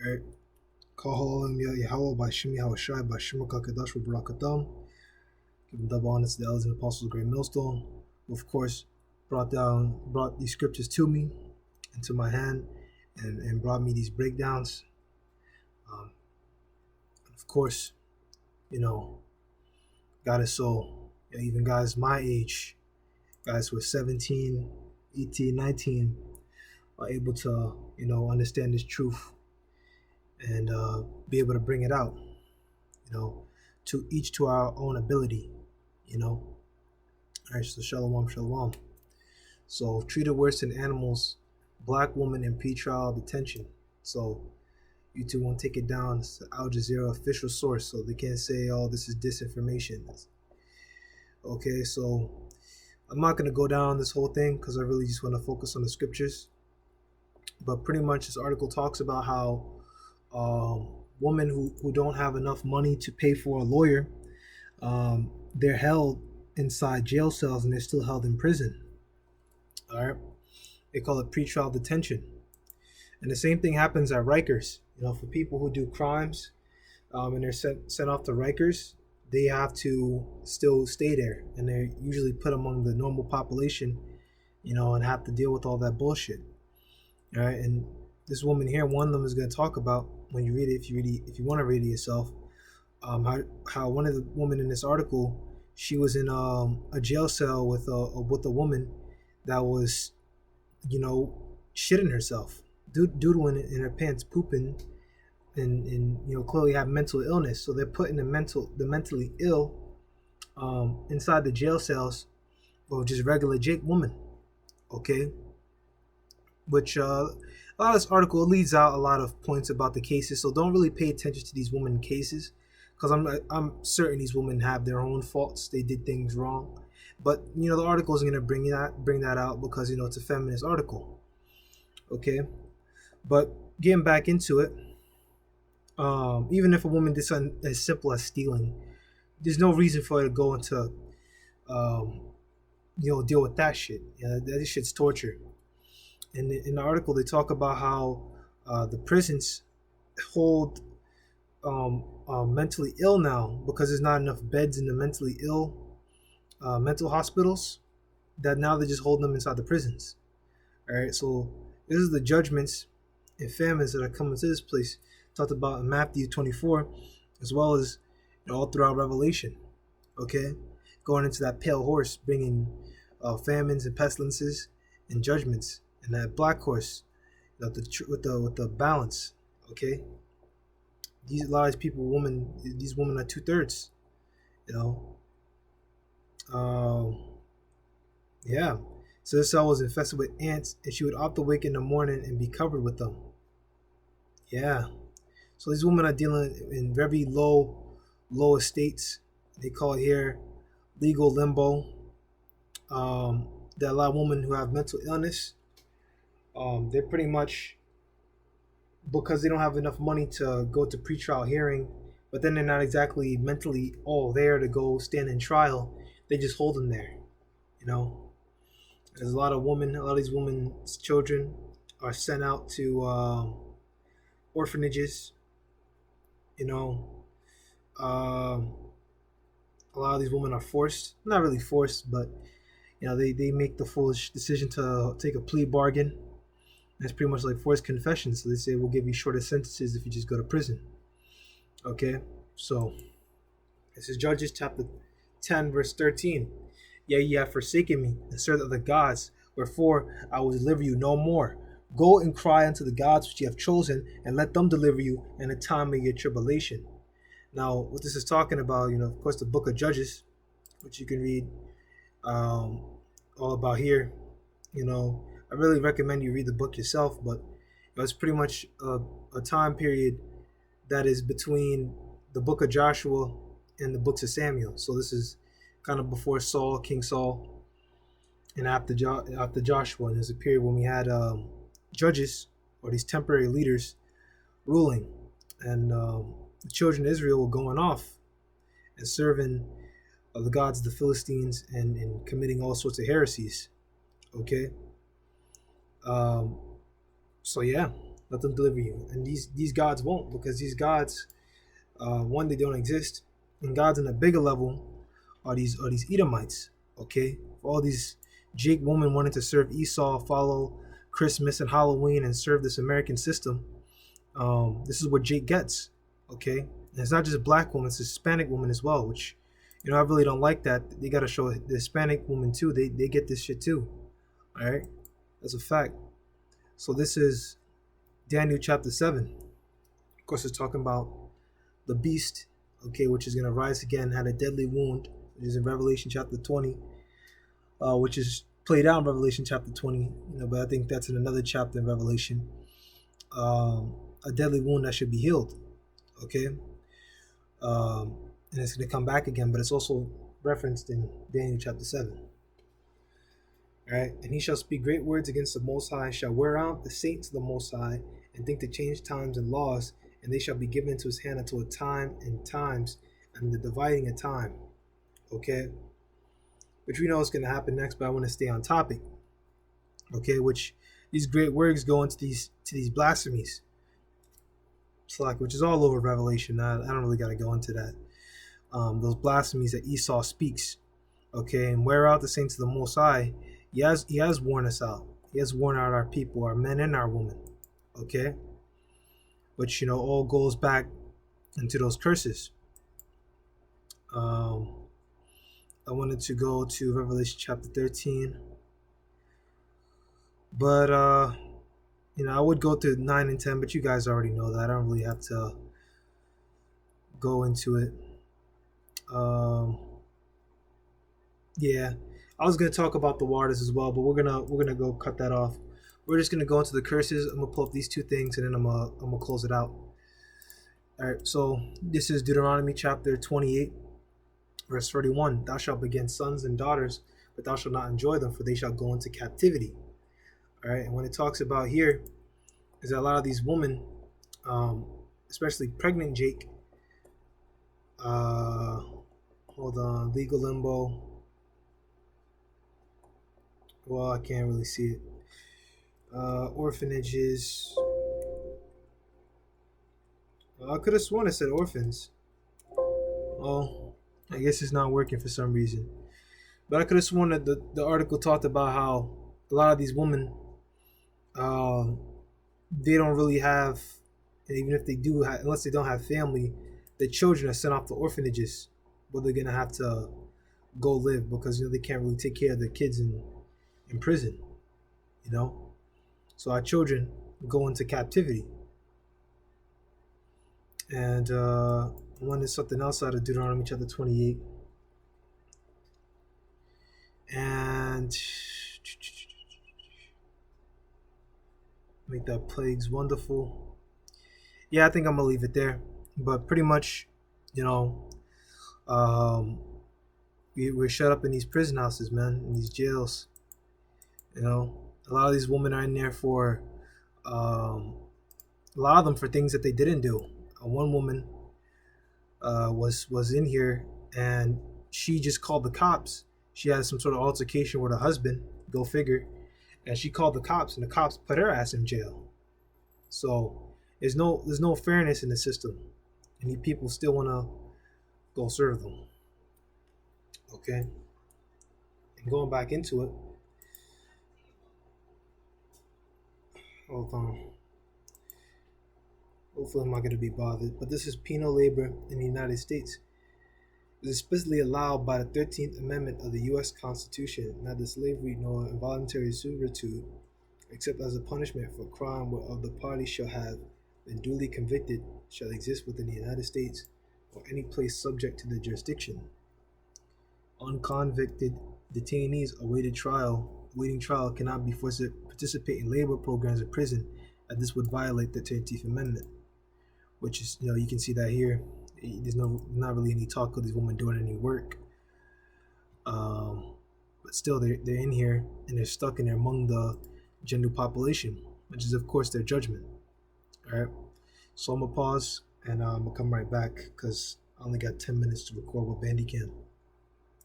Right? Kaholim Yahweh Bashim Yahushai Bashim Kakadash Barakatam. Give them double honor to the elders and apostles of Great Millstone, who of course brought these scriptures to me into my hand and brought me these breakdowns. Of course, God is so, even guys my age, guys who are 17, 18, 19, are able to, understand this truth and be able to bring it out, to each to our own ability, All right, so shalom, shalom. So treated worse than animals, black woman in pretrial detention. So you two won't take it down. It's the Al Jazeera official source, so they can't say, oh, this is disinformation. Okay, so I'm not going to go down this whole thing because I really just want to focus on the scriptures. But pretty much this article talks about how women who don't have enough money to pay for a lawyer, they're held inside jail cells and they're still held in prison. All right, they call it pretrial detention. And the same thing happens at Rikers. For people who do crimes and they're sent off to Rikers, they have to still stay there, and they're usually put among the normal population, and have to deal with all that bullshit. All right, and this woman here, one of them is going to talk about, when you read it, if you want to read it yourself, how one of the women in this article, she was in a jail cell with a woman that was, shitting herself, doodling in her pants, pooping, and clearly have mental illness. So they're putting the mentally ill inside the jail cells of just regular Jake woman. Okay, which a lot of this article leads out a lot of points about the cases. So don't really pay attention to these women cases, because I'm certain these women have their own faults. They did things wrong, but the article is going to bring that out because it's a feminist article. Okay, but getting back into it, even if a woman did something as simple as stealing, there's no reason for her to go into deal with that shit. That shit's torture. And in the article, they talk about how the prisons hold mentally ill now because there's not enough beds in the mentally ill mental hospitals, that now they just hold them inside the prisons. All right, so this is the judgments and famines that are coming to this place, talked about in Matthew 24, as well as all throughout Revelation. Okay, going into that pale horse, bringing famines and pestilences and judgments, and that black horse, with the balance. Okay, these lies people, these women are 2/3. Yeah. So this cell was infested with ants, and she would often wake in the morning and be covered with them. Yeah. So these women are dealing in very low estates. They call it here legal limbo. There are a lot of women who have mental illness. They're pretty much, because they don't have enough money to go to pretrial hearing, but then they're not exactly mentally all there to go stand in trial. They just hold them there. There's a lot of these women's children are sent out to orphanages. A lot of these women are forced, not really forced, but they make the foolish decision to take a plea bargain. That's pretty much like forced confession. So they say, we'll give you shorter sentences if you just go to prison. Okay, so this is Judges chapter 10 verse 13. Yea, ye have forsaken me and served other gods, wherefore I will deliver you no more. Go and cry unto the gods which ye have chosen, and let them deliver you in the time of your tribulation. Now, what this is talking about, of course, the book of Judges, which you can read all about here. I really recommend you read the book yourself, but it's pretty much a time period that is between the book of Joshua and the books of Samuel. So this is kind of before Saul, King Saul, and after Joshua. And there's a period when we had judges, or these temporary leaders, ruling, and the children of Israel were going off and serving the gods of the Philistines and committing all sorts of heresies. Okay. So yeah, let them deliver you. And these gods won't, because these gods, one, they don't exist, and gods on a bigger level are these Edomites. Okay, all these Jake women wanted to serve Esau, follow Christmas and Halloween, and serve this American system. This is what Jake gets. Okay, and it's not just black women; it's Hispanic women as well. Which, I really don't like that. They got to show the Hispanic women too. They get this shit too. All right, that's a fact. So this is Daniel chapter 7. Of course, it's talking about the beast, okay, which is going to rise again, had a deadly wound, which is in Revelation chapter 20, which is played out in Revelation chapter 20, but I think that's in another chapter in Revelation. A deadly wound that should be healed, okay? And it's going to come back again, but it's also referenced in Daniel chapter 7. All right, and he shall speak great words against the Most High, shall wear out the saints of the Most High, and think to change times and laws, and they shall be given into his hand until a time and times, and the dividing of time. Okay, which we know is going to happen next, but I want to stay on topic. Okay, which these great words go into these blasphemies, which is all over Revelation. I don't really got to go into that. Those blasphemies that Esau speaks. Okay, and wear out the saints of the Most High. He has worn us out. He has worn out our people, our men and our women. Okay, but all goes back into those curses. I wanted to go to Revelation chapter 13, but I would go to 9 and 10, but you guys already know that. I don't really have to go into it. Yeah, I was gonna talk about the waters as well, but we're gonna go cut that off. We're just gonna go into the curses. I'm gonna pull up these two things, and then I'm gonna close it out. All right. So this is Deuteronomy chapter 28, verse 31. Thou shalt beget sons and daughters, but thou shalt not enjoy them, for they shall go into captivity. All right. And when it talks about here, is that a lot of these women, especially pregnant Jake. Hold on, legal limbo. Well, I can't really see it. Orphanages. I could have sworn it said orphans. Oh, I guess it's not working for some reason. But I could have sworn that the article talked about how a lot of these women, they don't really have, and even if they do, unless they don't have family, the children are sent off to orphanages where they're going to have to go live because, they can't really take care of their kids in prison, So our children go into captivity. And I wanted something else out of Deuteronomy chapter 28. And make that plagues wonderful. Yeah, I think I'm going to leave it there. But pretty much, we're shut up in these prison houses, man, in these jails. A lot of these women are in there for, a lot of them for things that they didn't do. One woman was in here, and she just called the cops. She had some sort of altercation with her husband, go figure, and she called the cops, and the cops put her ass in jail. So there's no fairness in the system, and these people still want to go serve them. Okay, and going back into it. Hold on. Hopefully I'm not going to be bothered. But this is penal labor in the United States. It is explicitly allowed by the 13th Amendment of the U.S. Constitution, neither slavery nor involuntary servitude, except as a punishment for crime whereof the party shall have been duly convicted, shall exist within the United States or any place subject to the jurisdiction. Unconvicted detainees awaiting trial cannot be forced to participate in labor programs in prison, as this would violate the 13th Amendment. Which is, you can see that here. There's not really any talk of these women doing any work. But still, they're in here, and they're stuck in there among the general population, which is, of course, their judgment. All right. So I'm going to pause, and I'm going to come right back, because I only got 10 minutes to record with Bandicam.